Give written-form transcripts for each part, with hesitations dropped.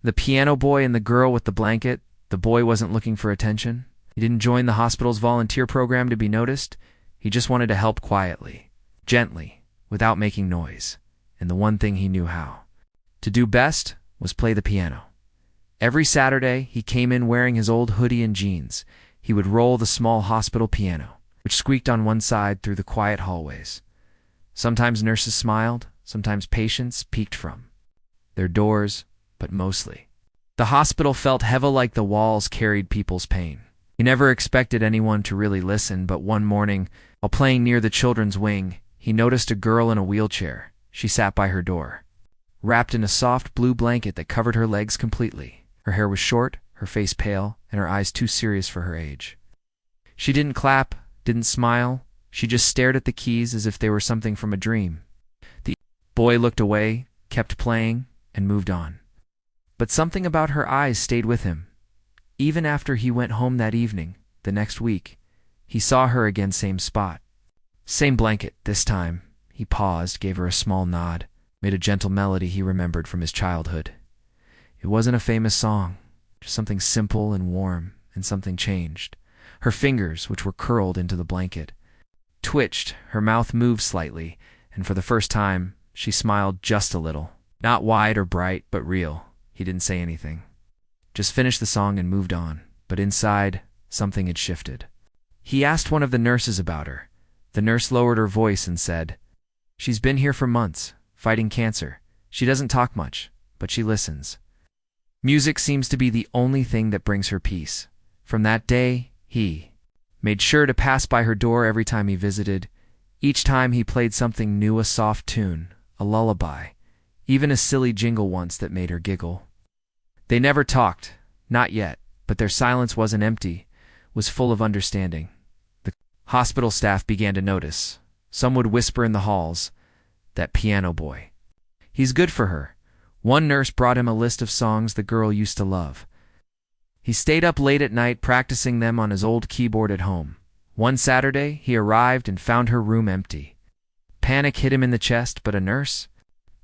The piano boy and the girl with the blanket. The boy wasn't looking for attention. He didn't join the hospital's volunteer program to be noticed. He just wanted to help quietly, gently, without making noise. And the one thing he knew how to do best was play the piano. Every Saturday, he came in wearing his old hoodie and jeans. He would roll the small hospital piano, which squeaked on one side through the quiet hallways. Sometimes nurses smiled, sometimes patients peeked from their doors, but mostly the hospital felt heavy, like the walls carried people's pain. He never expected anyone to really listen, but one morning, while playing near the children's wing, he noticed a girl in a wheelchair. She sat by her door, wrapped in a soft blue blanket that covered her legs completely. Her hair was short, her face pale, and her eyes too serious for her age. She didn't clap, didn't smile. She just stared at the keys as if they were something from a dream. The boy looked away, kept playing, and moved on. But something about her eyes stayed with him. Even after he went home that evening, the next week, he saw her again, same spot. Same blanket, this time. He paused, gave her a small nod, made a gentle melody he remembered from his childhood. It wasn't a famous song, just something simple and warm, and something changed. Her fingers, which were curled into the blanket, twitched, her mouth moved slightly, and for the first time, she smiled just a little. Not wide or bright, but real. He didn't say anything. Just finished the song and moved on, but inside, something had shifted. He asked one of the nurses about her. The nurse lowered her voice and said, "She's been here for months, fighting cancer. She doesn't talk much, but she listens. Music seems to be the only thing that brings her peace." From that day, he made sure to pass by her door every time he visited. Each time he played something new, a soft tune, a lullaby, even a silly jingle once that made her giggle. They never talked, not yet, but their silence wasn't empty, was full of understanding. The hospital staff began to notice. Some would whisper in the halls, "That piano boy. He's good for her." One nurse brought him a list of songs the girl used to love. He stayed up late at night practicing them on his old keyboard at home. One Saturday, he arrived and found her room empty. Panic hit him in the chest, but a nurse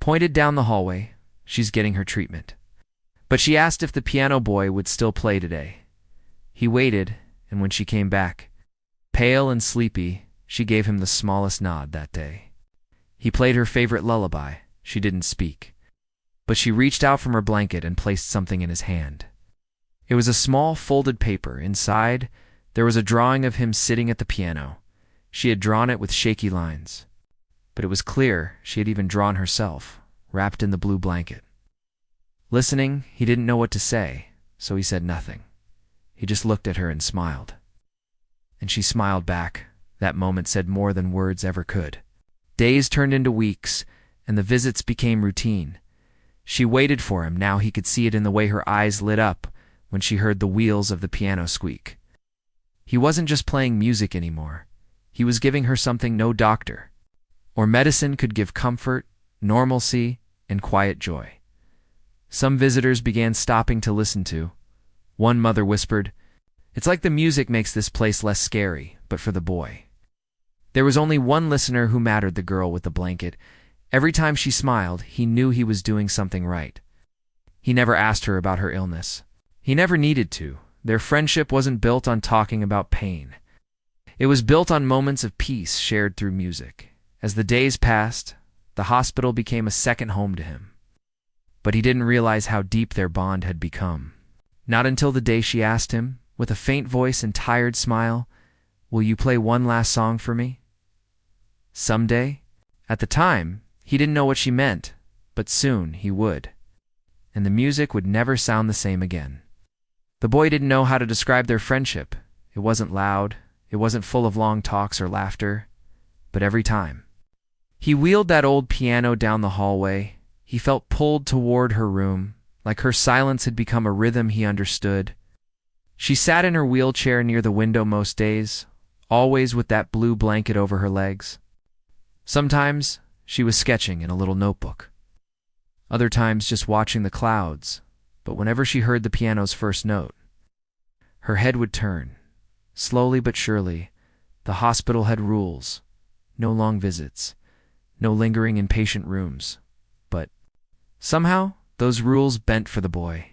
pointed down the hallway. "She's getting her treatment." But she asked if the piano boy would still play today. He waited, and when she came back, pale and sleepy, she gave him the smallest nod that day. He played her favorite lullaby. She didn't speak, but she reached out from her blanket and placed something in his hand. It was a small folded paper. Inside, there was a drawing of him sitting at the piano. She had drawn it with shaky lines, but it was clear she had even drawn herself, wrapped in the blue blanket. Listening, he didn't know what to say, so he said nothing. He just looked at her and smiled. And she smiled back. That moment said more than words ever could. Days turned into weeks, and the visits became routine. She waited for him. Now he could see it in the way her eyes lit up when she heard the wheels of the piano squeak. He wasn't just playing music anymore. He was giving her something no doctor or medicine could give: comfort, normalcy, and quiet joy. Some visitors began stopping to listen to. One mother whispered, "It's like the music makes this place less scary," but for the boy. There was only one listener who mattered: the girl with the blanket. Every time she smiled, he knew he was doing something right. He never asked her about her illness. He never needed to. Their friendship wasn't built on talking about pain. It was built on moments of peace shared through music. As the days passed, the hospital became a second home to him. But he didn't realize how deep their bond had become. Not until the day she asked him, with a faint voice and tired smile, "Will you play one last song for me? Someday?" At the time, he didn't know what she meant, but soon he would. And the music would never sound the same again. The boy didn't know how to describe their friendship. It wasn't loud, it wasn't full of long talks or laughter, but every time he wheeled that old piano down the hallway, he felt pulled toward her room, like her silence had become a rhythm he understood. She sat in her wheelchair near the window most days, always with that blue blanket over her legs. Sometimes she was sketching in a little notebook. Other times just watching the clouds, but whenever she heard the piano's first note, her head would turn. Slowly but surely, the hospital had rules. No long visits, no lingering in patient rooms. But somehow, Those rules bent for the boy.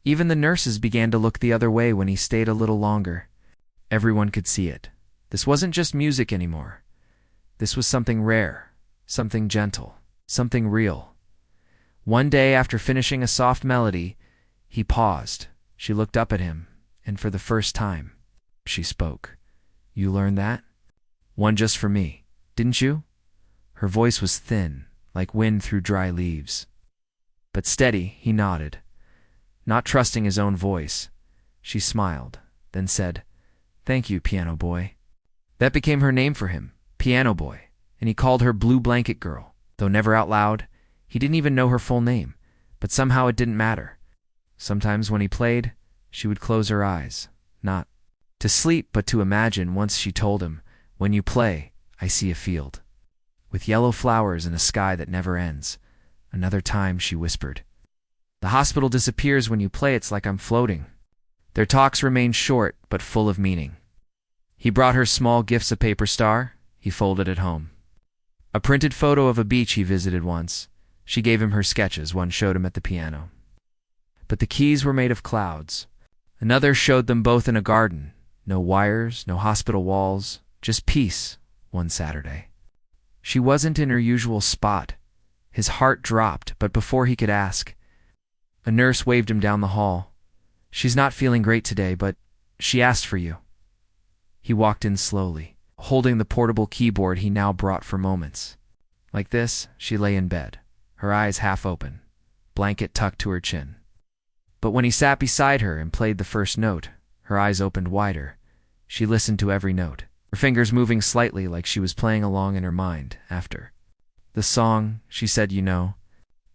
Even the nurses began to look the other way when he stayed a little longer. Everyone could see it. This wasn't just music anymore. This was something rare, something gentle, something real. One day, after finishing a soft melody, he paused. She looked up at him, and for the first time, she spoke. "You learned that? One just for me, didn't you?" Her voice was thin, like wind through dry leaves. But steady, he nodded. Not trusting his own voice, she smiled, then said, "Thank you, Piano Boy." That became her name for him, Piano Boy, and he called her Blue Blanket Girl. Though never out loud, he didn't even know her full name, but somehow it didn't matter. Sometimes when he played, she would close her eyes, not to sleep but to imagine. Once she told him, "When you play, I see a field with yellow flowers and a sky that never ends." Another time she whispered, "The hospital disappears when you play, it's like I'm floating." Their talks remained short but full of meaning. He brought her small gifts, a paper star he folded at home, a printed photo of a beach he visited once. She gave him her sketches, one showed him at the piano. But the keys were made of clouds. Another showed them both in a garden. No wires, no hospital walls, just peace one Saturday. She wasn't in her usual spot. His heart dropped, but before he could ask, a nurse waved him down the hall. "She's not feeling great today, but she asked for you." He walked in slowly, holding the portable keyboard he now brought for moments. Like this, she lay in bed, her eyes half open, blanket tucked to her chin. But when he sat beside her and played the first note, her eyes opened wider. She listened to every note, her fingers moving slightly like she was playing along in her mind. After the song, she said, "You know,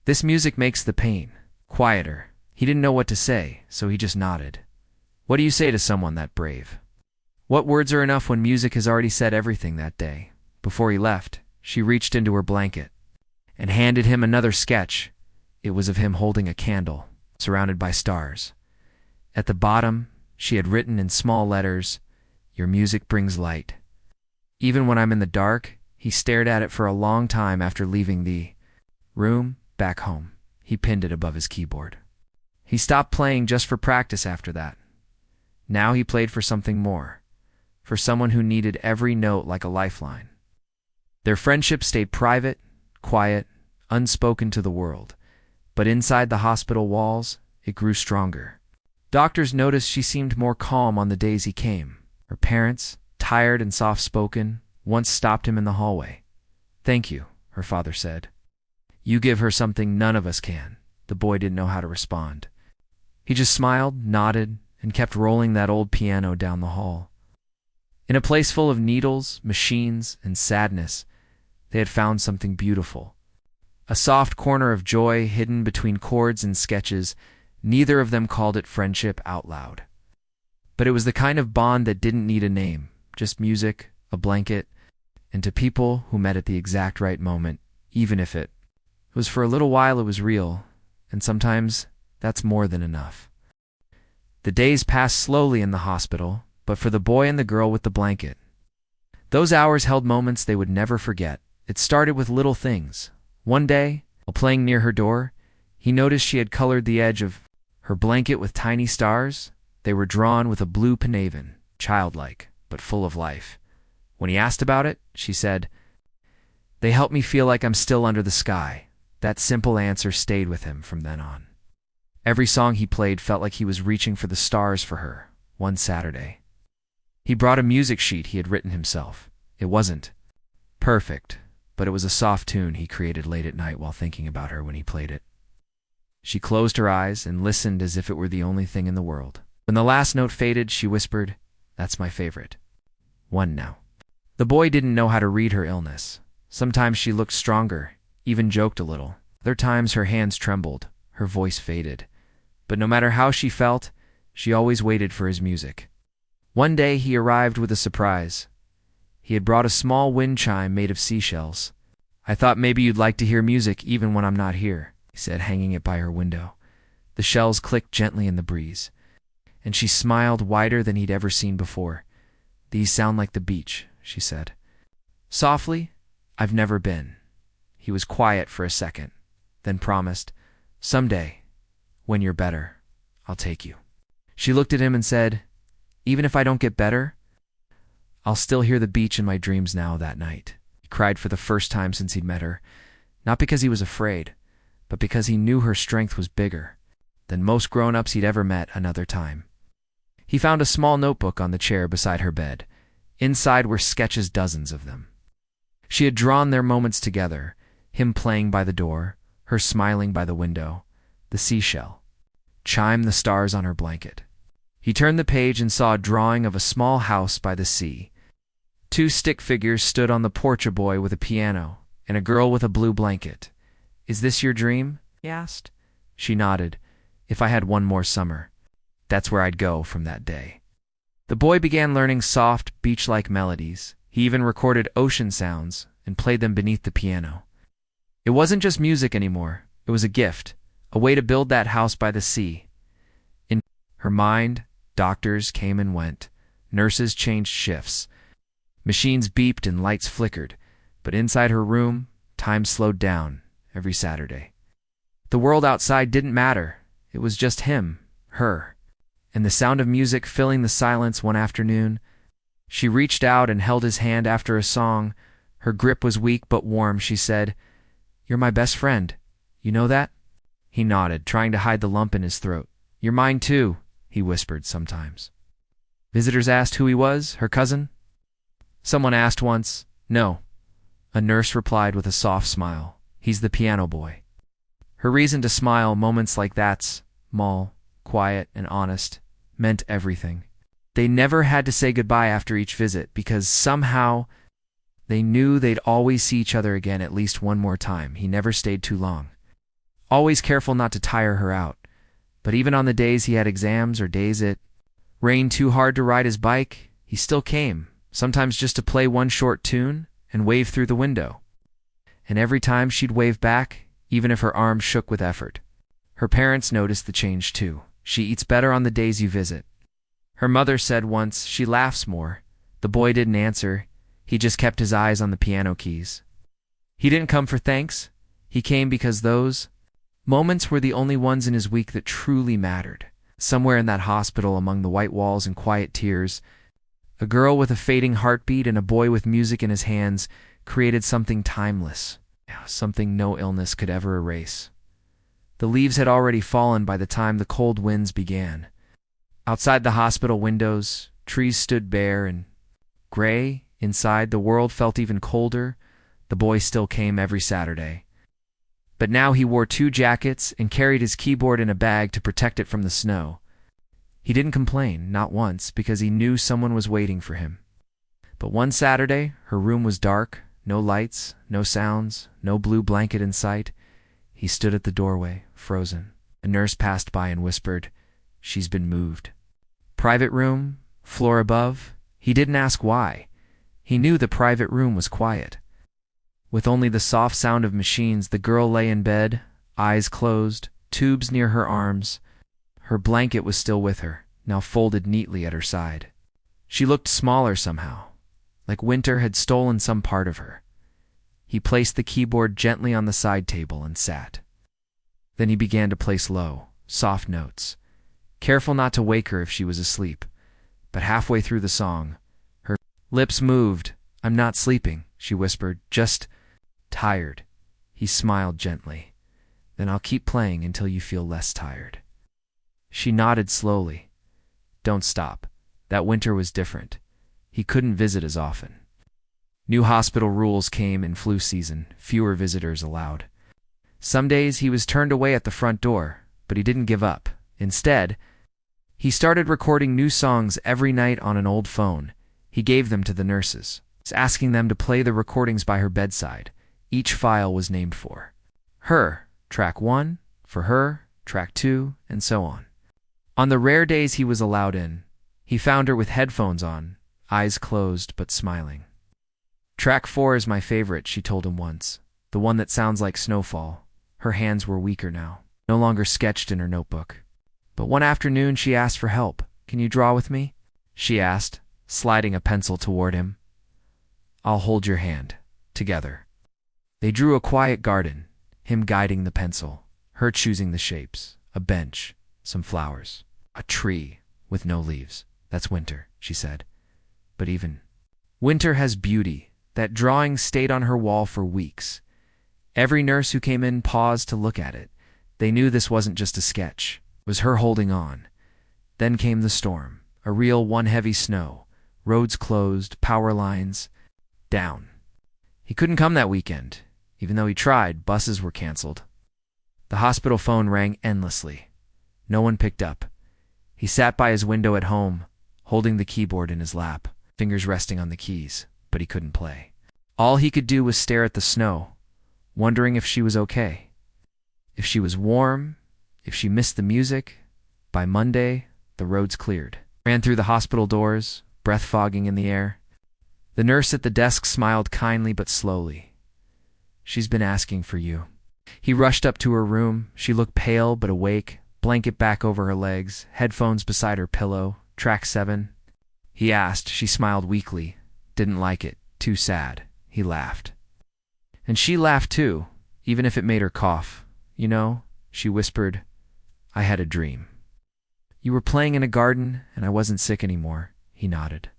this music makes the pain quieter." He didn't know what to say, so he just nodded. What do you say to someone that brave? What words are enough when music has already said everything that day? Before he left, she reached into her blanket and handed him another sketch. It was of him holding a candle, surrounded by stars. At the bottom, she had written in small letters, "Your music brings light." Even when I'm in the dark, he stared at it for a long time after leaving the room back home. He pinned it above his keyboard. He stopped playing just for practice after that. Now he played for something more, for someone who needed every note like a lifeline. Their friendship stayed private, quiet, unspoken to the world, but inside the hospital walls, it grew stronger. Doctors noticed she seemed more calm on the days he came. Her parents, tired and soft-spoken, once stopped him in the hallway. "Thank you," her father said. "You give her something none of us can." The boy didn't know how to respond. He just smiled, nodded, and kept rolling that old piano down the hall. In a place full of needles, machines, and sadness, they had found something beautiful. A soft corner of joy hidden between chords and sketches. Neither of them called it friendship out loud. But it was the kind of bond that didn't need a name, just music, a blanket, and to people who met at the exact right moment, even if it was for a little while. It was real, and sometimes that's more than enough. The days passed slowly in the hospital, but for the boy and the girl with the blanket, those hours held moments they would never forget. It started with little things. One day, while playing near her door, he noticed she had colored the edge of her blanket with tiny stars. They were drawn with a blue panavan, childlike, but full of life. When he asked about it, she said, "They help me feel like I'm still under the sky." That simple answer stayed with him from then on. Every song he played felt like he was reaching for the stars for her. One Saturday, he brought a music sheet he had written himself. It wasn't perfect, but it was a soft tune he created late at night while thinking about her when he played it. She closed her eyes and listened as if it were the only thing in the world. When the last note faded, she whispered, "That's my favorite one now." The boy didn't know how to read her illness. Sometimes she looked stronger, even joked a little. Other times her hands trembled, her voice faded. But no matter how she felt, she always waited for his music. One day he arrived with a surprise. He had brought a small wind chime made of seashells. "I thought maybe you'd like to hear music even when I'm not here," he said, hanging it by her window. The shells clicked gently in the breeze, and she smiled wider than he'd ever seen before. "These sound like the beach," she said. Softly, "I've never been." He was quiet for a second, then promised, Someday, when you're better, I'll take you. She looked at him and said, even if I don't get better, I'll still hear the beach in my dreams now that night. He cried for the first time since he'd met her, not because he was afraid, but because he knew her strength was bigger than most grown-ups he'd ever met another time. He found a small notebook on the chair beside her bed. Inside were sketches, dozens of them. She had drawn their moments together, him playing by the door, her smiling by the window, the seashell, chime the stars on her blanket. He turned the page and saw a drawing of a small house by the sea. 2 stick figures stood on the porch, a boy with a piano and a girl with a blue blanket. Is this your dream? He asked. She nodded. If I had one more summer, that's where I'd go from that day. The boy began learning soft, beach-like melodies. He even recorded ocean sounds and played them beneath the piano. It wasn't just music anymore. It was a gift, a way to build that house by the sea. In her mind, doctors came and went. Nurses changed shifts. Machines beeped and lights flickered. But inside her room, time slowed down every Saturday. The world outside didn't matter. It was just him, her, and the sound of music filling the silence. One afternoon, she reached out and held his hand after a song. Her grip was weak but warm. She said, "You're my best friend. You know that?" He nodded, trying to hide the lump in his throat. "You're mine too," he whispered sometimes. Visitors asked who he was, her cousin? Someone asked once. No. A nurse replied with a soft smile. He's the piano boy. Her reason to smile, moments like that, small, quiet, and honest, meant everything. They never had to say goodbye after each visit because somehow they knew they'd always see each other again at least one more time. He never stayed too long. Always careful not to tire her out. But even on the days he had exams or days it rained too hard to ride his bike, he still came, sometimes just to play one short tune and wave through the window. And every time she'd wave back, even if her arms shook with effort. Her parents noticed the change too. She eats better on the days you visit. Her mother said once, she laughs more. The boy didn't answer. He just kept his eyes on the piano keys. He didn't come for thanks. He came because those moments were the only ones in his week that truly mattered. Somewhere in that hospital, among the white walls and quiet tears, a girl with a fading heartbeat and a boy with music in his hands created something timeless, something no illness could ever erase. The leaves had already fallen by the time the cold winds began. Outside the hospital windows, trees stood bare and gray. Inside, the world felt even colder. The boy still came every Saturday. But now he wore 2 jackets and carried his keyboard in a bag to protect it from the snow. He didn't complain, not once, because he knew someone was waiting for him. But one Saturday, her room was dark, no lights, no sounds, no blue blanket in sight. He stood at the doorway, frozen. A nurse passed by and whispered, "She's been moved." Private room, floor above. He didn't ask why. He knew the private room was quiet. With only the soft sound of machines, the girl lay in bed, eyes closed, tubes near her arms. Her blanket was still with her, now folded neatly at her side. She looked smaller somehow, like winter had stolen some part of her. He placed the keyboard gently on the side table and sat. Then he began to play slow, soft notes, careful not to wake her if she was asleep. But halfway through the song, her lips moved. "I'm not sleeping," she whispered, "just tired." He smiled gently. "Then I'll keep playing until you feel less tired." She nodded slowly. "Don't stop." That winter was different. He couldn't visit as often. New hospital rules came in flu season, fewer visitors allowed. Some days he was turned away at the front door, but he didn't give up. Instead, he started recording new songs every night on an old phone. He gave them to the nurses, asking them to play the recordings by her bedside. Each file was named for her, track 1, for her, track 2, and so on. On the rare days he was allowed in, he found her with headphones on, eyes closed but smiling. "Track 4 is my favorite," she told him once, "the one that sounds like snowfall." Her hands were weaker now, no longer sketched in her notebook. But one afternoon she asked for help. "Can you draw with me?" she asked, sliding a pencil toward him. "I'll hold your hand." Together. They drew a quiet garden, him guiding the pencil, her choosing the shapes. A bench, some flowers, a tree with no leaves. That's winter, she said. But even winter has beauty. That drawing stayed on her wall for weeks. Every nurse who came in paused to look at it. They knew this wasn't just a sketch. It was her holding on. Then came the storm, a real one heavy snow. Roads closed, power lines down. He couldn't come that weekend. Even though he tried, buses were canceled. The hospital phone rang endlessly. No one picked up. He sat by his window at home, holding the keyboard in his lap, fingers resting on the keys, but he couldn't play. All he could do was stare at the snow, wondering if she was okay. If she was warm, if she missed the music. By Monday, the roads cleared. Ran through the hospital doors, breath fogging in the air. The nurse at the desk smiled kindly but slowly. "She's been asking for you." He rushed up to her room. She looked pale but awake, blanket back over her legs, headphones beside her pillow, track 7. He asked. She smiled weakly. Didn't like it. Too sad. He laughed. And she laughed too, even if it made her cough. "You know," she whispered, "I had a dream. You were playing in a garden, and I wasn't sick anymore." He nodded,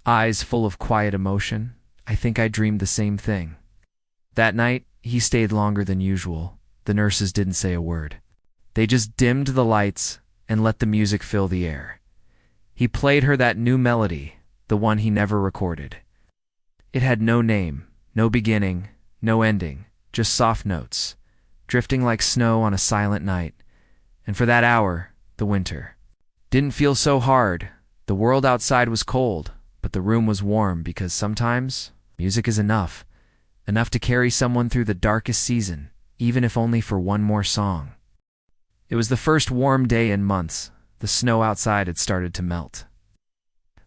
eyes full of quiet emotion. "I think I dreamed the same thing." That night, he stayed longer than usual. The nurses didn't say a word. They just dimmed the lights and let the music fill the air. He played her that new melody, the one he never recorded. It had no name, no beginning, no ending, just soft notes, drifting like snow on a silent night. And for that hour, the winter didn't feel so hard. The world outside was cold, but the room was warm because sometimes music is enough. Enough to carry someone through the darkest season, even if only for one more song. It was the first warm day in months. The snow outside had started to melt,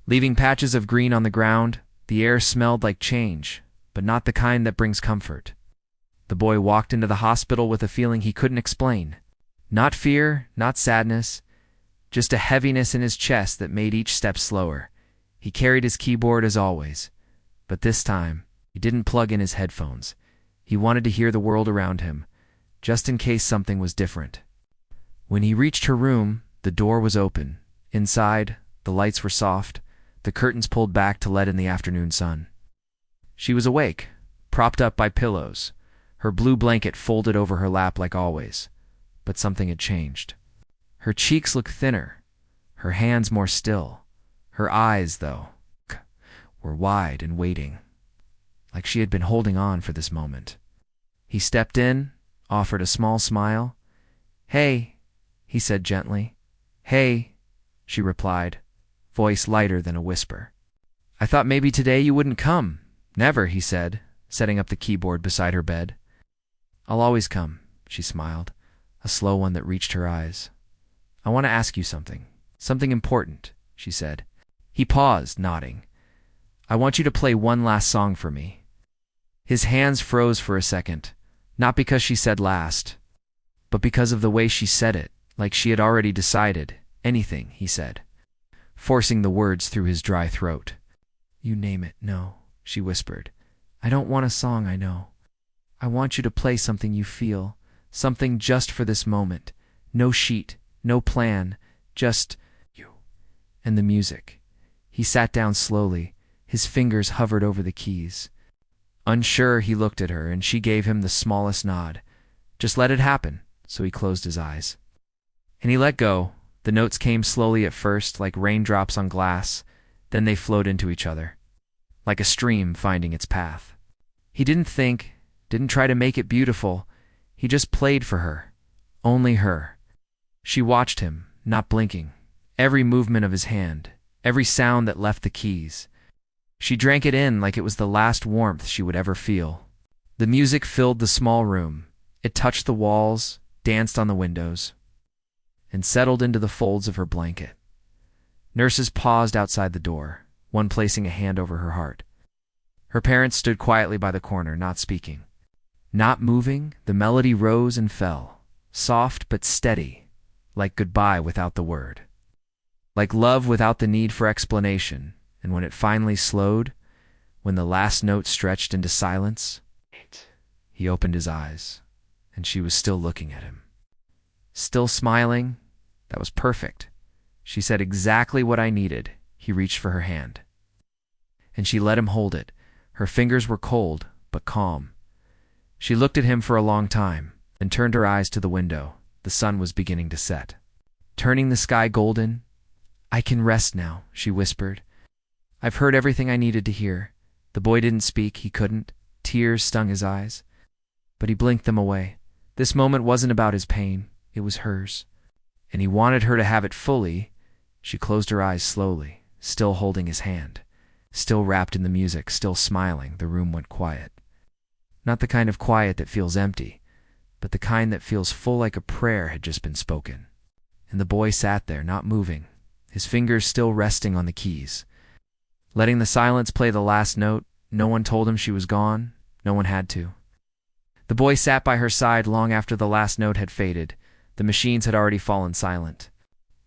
leaving patches of green on the ground. The air smelled like change, but not the kind that brings comfort. The boy walked into the hospital with a feeling he couldn't explain. Not fear, not sadness, just a heaviness in his chest that made each step slower. He carried his keyboard as always, but this time, he didn't plug in his headphones. He wanted to hear the world around him, just in case something was different. When he reached her room, the door was open. Inside, the lights were soft, the curtains pulled back to let in the afternoon sun. She was awake, propped up by pillows, her blue blanket folded over her lap like always. But something had changed. Her cheeks looked thinner, her hands more still. Her eyes, though, were wide and waiting, like she had been holding on for this moment. He stepped in, offered a small smile. "Hey," he said gently. "Hey," she replied, voice lighter than a whisper. "I thought maybe today you wouldn't come." "Never," he said, setting up the keyboard beside her bed. "I'll always come," she smiled, a slow one that reached her eyes. "I want to ask you something. Something important," she said. He paused, nodding. "I want you to play one last song for me." His hands froze for a second, not because she said last, but because of the way she said it, like she had already decided. "Anything," he said, forcing the words through his dry throat. "You name it." "No," she whispered. "I don't want a song I know. I want you to play something you feel, something just for this moment. No sheet, no plan, just you and the music." He sat down slowly, his fingers hovered over the keys. Unsure, he looked at her, and she gave him the smallest nod. Just let it happen, so he closed his eyes. And he let go. The notes came slowly at first, like raindrops on glass, then they flowed into each other, like a stream finding its path. He didn't think, didn't try to make it beautiful. He just played for her, only her. She watched him, not blinking, every movement of his hand, every sound that left the keys. She drank it in like it was the last warmth she would ever feel. The music filled the small room. It touched the walls, danced on the windows, and settled into the folds of her blanket. Nurses paused outside the door, one placing a hand over her heart. Her parents stood quietly by the corner, not speaking. Not moving, the melody rose and fell, soft but steady, like goodbye without the word, like love without the need for explanation. And when it finally slowed, when the last note stretched into silence, he opened his eyes, and she was still looking at him. still smiling. That was perfect. She said exactly what I needed. He reached for her hand, and she let him hold it. Her fingers were cold, but calm. She looked at him for a long time, then turned her eyes to the window. The sun was beginning to set, turning the sky golden. "I can rest now," she whispered. "I've heard everything I needed to hear." The boy didn't speak. He couldn't. Tears stung his eyes, but he blinked them away. This moment wasn't about his pain. It was hers, and he wanted her to have it fully. She closed her eyes slowly, still holding his hand, still wrapped in the music, still smiling. The room went quiet. Not the kind of quiet that feels empty, but the kind that feels full, like a prayer had just been spoken. And the boy sat there, not moving, his fingers still resting on the keys, letting the silence play the last note. No one told him she was gone. No one had to. The boy sat by her side long after the last note had faded. The machines had already fallen silent.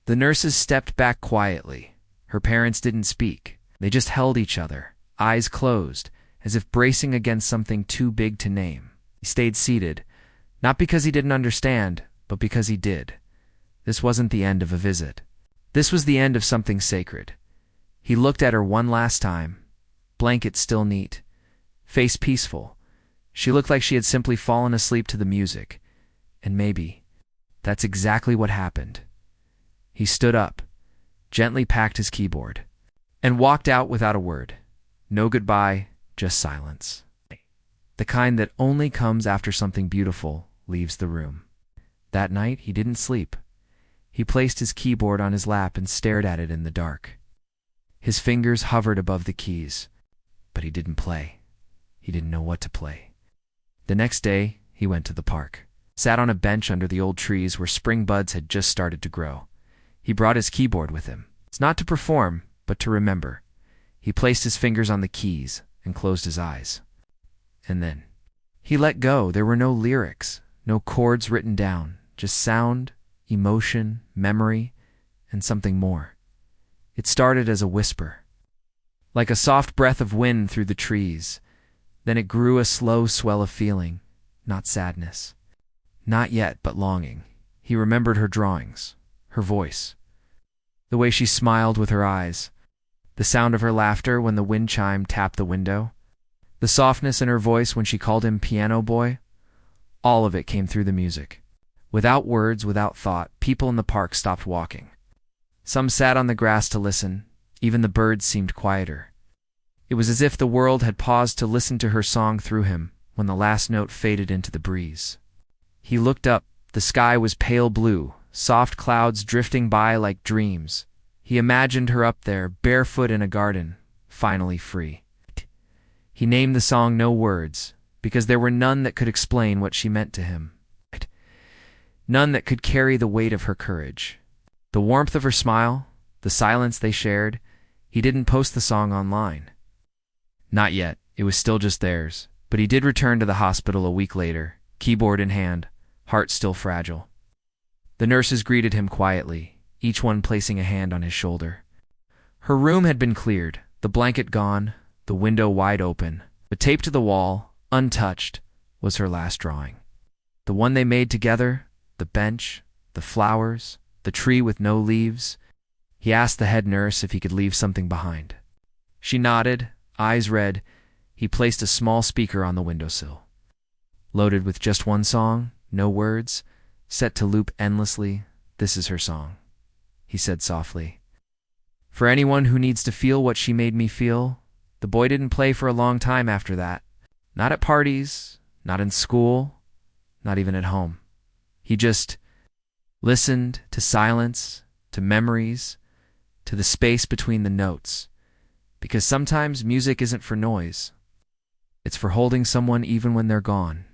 The nurses stepped back quietly. Her parents didn't speak. They just held each other, eyes closed, as if bracing against something too big to name. He stayed seated, not because he didn't understand, but because he did. This wasn't the end of a visit. This was the end of something sacred. He looked at her one last time. Blanket still neat, face peaceful. She looked like she had simply fallen asleep to the music. And maybe that's exactly what happened. He stood up, gently packed his keyboard, and walked out without a word. No goodbye, just silence. The kind that only comes after something beautiful leaves the room. That night, he didn't sleep. He placed his keyboard on his lap and stared at it in the dark. His fingers hovered above the keys, but he didn't play. He didn't know what to play. The next day, he went to the park, sat on a bench under the old trees where spring buds had just started to grow. He brought his keyboard with him. It's not to perform, but to remember. He placed his fingers on the keys and closed his eyes. And then he let go. There were no lyrics, no chords written down, just sound, emotion, memory, and something more. It started as a whisper, like a soft breath of wind through the trees. Then it grew a slow swell of feeling, not sadness. Not yet, but longing. He remembered her drawings, her voice, the way she smiled with her eyes, the sound of her laughter when the wind chime tapped the window, the softness in her voice when she called him piano boy. All of it came through the music. Without words, without thought, people in the park stopped walking. Some sat on the grass to listen. Even the birds seemed quieter. It was as if the world had paused to listen to her song through him when the last note faded into the breeze. He looked up. The sky was pale blue, soft clouds drifting by like dreams. He imagined her up there, barefoot in a garden, finally free. He named the song No Words, because there were none that could explain what she meant to him. None that could carry the weight of her courage. The warmth of her smile, the silence they shared. He didn't post the song online. Not yet. It was still just theirs. But he did return to the hospital a week later, keyboard in hand, heart still fragile. The nurses greeted him quietly, each one placing a hand on his shoulder. Her room had been cleared, the blanket gone, the window wide open, but taped to the wall, untouched, was her last drawing. The one they made together, the bench, the flowers, the tree with no leaves. He asked the head nurse if he could leave something behind. She nodded, eyes red. He placed a small speaker on the windowsill, loaded with just one song, no words, set to loop endlessly. "This is her song," he said softly. "For anyone who needs to feel what she made me feel." The boy didn't play for a long time after that. Not at parties, not in school, not even at home. He just listened to silence, to memories, to the space between the notes. Because sometimes music isn't for noise. It's for holding someone even when they're gone.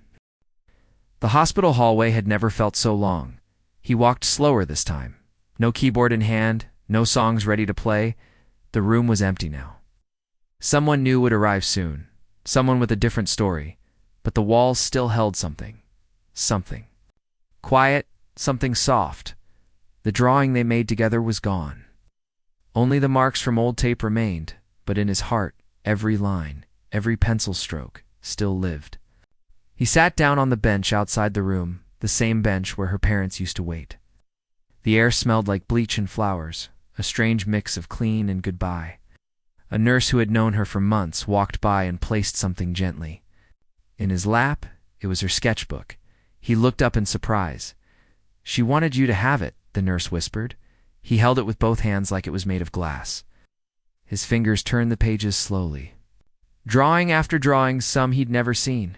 The hospital hallway had never felt so long. He walked slower this time. No keyboard in hand, no songs ready to play. The room was empty now. Someone new would arrive soon, someone with a different story, but the walls still held something. Something. Quiet, something soft. The drawing they made together was gone. Only the marks from old tape remained, but in his heart, every line, every pencil stroke, still lived. He sat down on the bench outside the room, the same bench where her parents used to wait. The air smelled like bleach and flowers, a strange mix of clean and goodbye. A nurse who had known her for months walked by and placed something gently. In his lap, it was her sketchbook. He looked up in surprise. "She wanted you to have it," the nurse whispered. He held it with both hands like it was made of glass. His fingers turned the pages slowly. Drawing after drawing, some he'd never seen.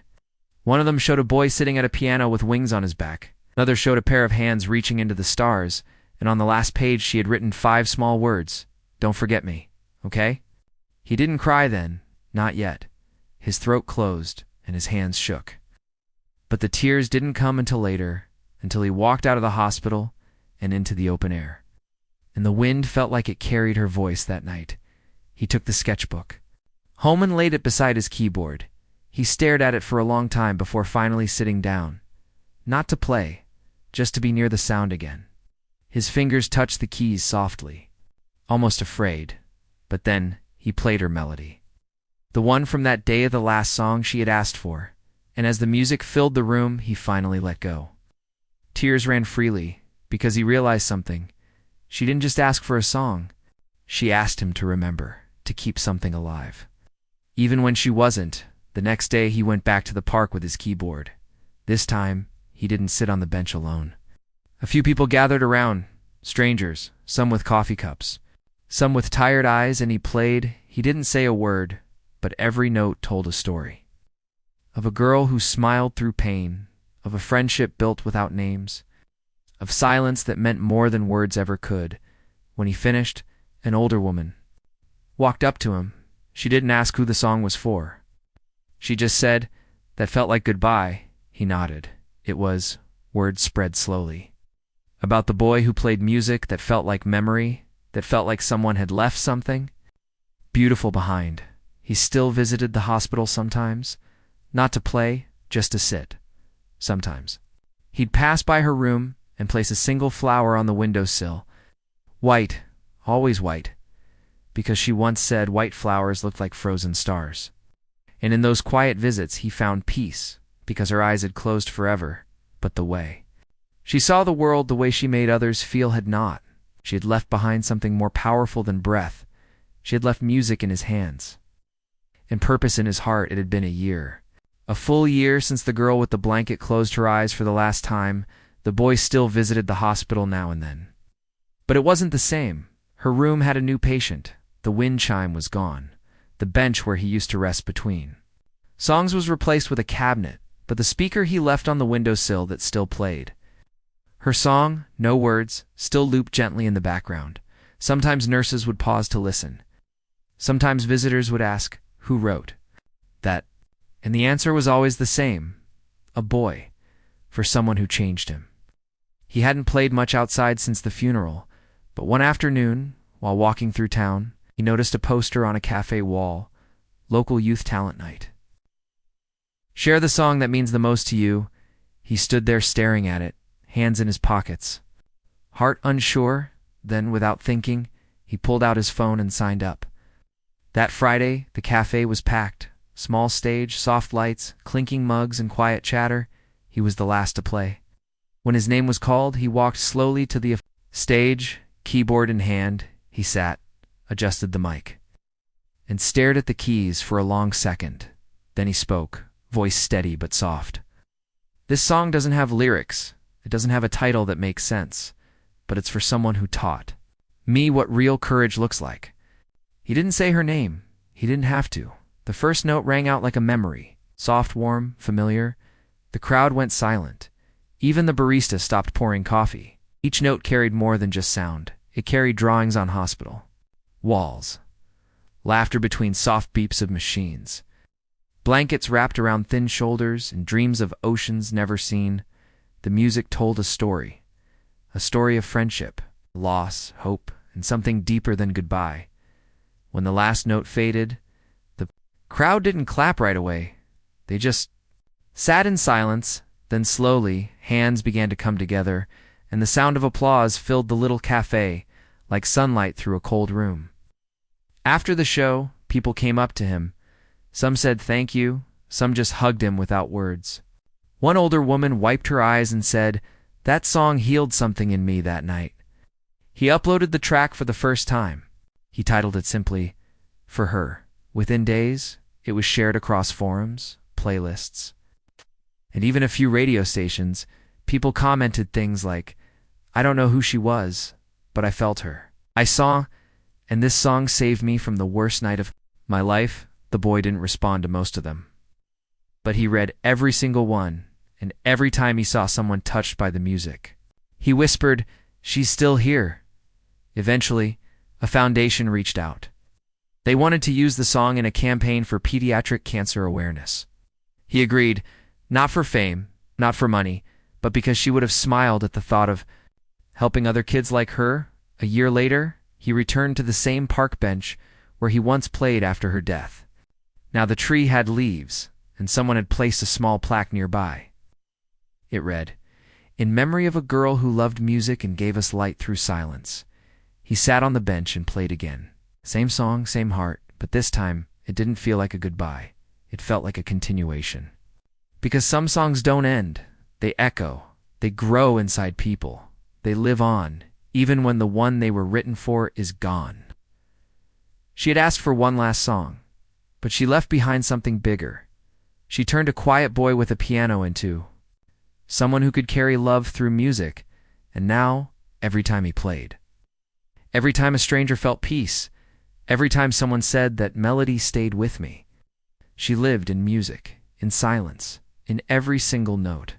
One of them showed a boy sitting at a piano with wings on his back. Another showed a pair of hands reaching into the stars, and on the last page she had written 5 small words. "Don't forget me, okay?" He didn't cry then, not yet. His throat closed, and his hands shook. But the tears didn't come until later, until he walked out of the hospital and into the open air. And the wind felt like it carried her voice that night. He took the sketchbook home and laid it beside his keyboard. He stared at it for a long time before finally sitting down. Not to play, just to be near the sound again. His fingers touched the keys softly, almost afraid, but then he played her melody. The one from that day of the last song she had asked for, and as the music filled the room, he finally let go. Tears ran freely, because he realized something. She didn't just ask for a song. She asked him to remember, to keep something alive. Even when she wasn't, the next day he went back to the park with his keyboard. This time, he didn't sit on the bench alone. A few people gathered around, strangers, some with coffee cups, some with tired eyes, and he played. He didn't say a word, but every note told a story. Of a girl who smiled through pain, of a friendship built without names, of silence that meant more than words ever could. When he finished, an older woman walked up to him. She didn't ask who the song was for. She just said, "That felt like goodbye." He nodded. It was, words spread slowly, about the boy who played music that felt like memory, that felt like someone had left something beautiful behind. He still visited the hospital sometimes, not to play, just to sit. Sometimes he'd pass by her room and place a single flower on the windowsill. White, always white, because she once said white flowers looked like frozen stars. And in those quiet visits he found peace, because her eyes had closed forever, but the way she saw the world, the way she made others feel, had not. She had left behind something more powerful than breath. She had left music in his hands and purpose in his heart. It had been a year. A full year since the girl with the blanket closed her eyes for the last time. The boy still visited the hospital now and then. But it wasn't the same. Her room had a new patient. The wind chime was gone. The bench where he used to rest between songs was replaced with a cabinet, but the speaker he left on the windowsill that still played. Her song, no words, still looped gently in the background. Sometimes nurses would pause to listen. Sometimes visitors would ask, who wrote that? And the answer was always the same. A boy, for someone who changed him. He hadn't played much outside since the funeral, but one afternoon, while walking through town, he noticed a poster on a cafe wall, Local Youth Talent Night. Share the song that means the most to you. He stood there staring at it, hands in his pockets. Heart unsure, then without thinking, he pulled out his phone and signed up. That Friday, the cafe was packed. Small stage, soft lights, clinking mugs, and quiet chatter. He was the last to play. When his name was called, he walked slowly to the stage, keyboard in hand. He sat, adjusted the mic, and stared at the keys for a long second. Then he spoke, voice steady but soft. This song doesn't have lyrics. It doesn't have a title that makes sense, but it's for someone who taught me what real courage looks like. He didn't say her name. He didn't have to. The first note rang out like a memory, soft, warm, familiar. The crowd went silent. Even the barista stopped pouring coffee. Each note carried more than just sound. It carried drawings on hospital walls, laughter between soft beeps of machines, blankets wrapped around thin shoulders, and dreams of oceans never seen. The music told a story of friendship, loss, hope, and something deeper than goodbye. When the last note faded, the crowd didn't clap right away. They just sat in silence. Then slowly, hands began to come together, and the sound of applause filled the little cafe like sunlight through a cold room. After the show, people came up to him. Some said thank you, some just hugged him without words. One older woman wiped her eyes and said, "That song healed something in me that night." He uploaded the track for the first time. He titled it simply, "For Her." Within days, it was shared across forums, playlists, and even a few radio stations. People commented things like, "I don't know who she was, but I felt her. I saw, and this song saved me from the worst night of my life." The boy didn't respond to most of them, but he read every single one, and every time he saw someone touched by the music, he whispered, "She's still here." Eventually, a foundation reached out. They wanted to use the song in a campaign for pediatric cancer awareness. He agreed, not for fame, not for money, but because she would have smiled at the thought of helping other kids like her. A year later, he returned to the same park bench where he once played after her death. Now the tree had leaves, and someone had placed a small plaque nearby. It read, "In memory of a girl who loved music and gave us light through silence." He sat on the bench and played again. Same song, same heart, but this time it didn't feel like a goodbye. It felt like a continuation. Because some songs don't end. They echo. They grow inside people. They live on, even when the one they were written for is gone. She had asked for one last song, but she left behind something bigger. She turned a quiet boy with a piano into someone who could carry love through music, and now, every time he played, every time a stranger felt peace, every time someone said that melody stayed with me, she lived in music, in silence, in every single note.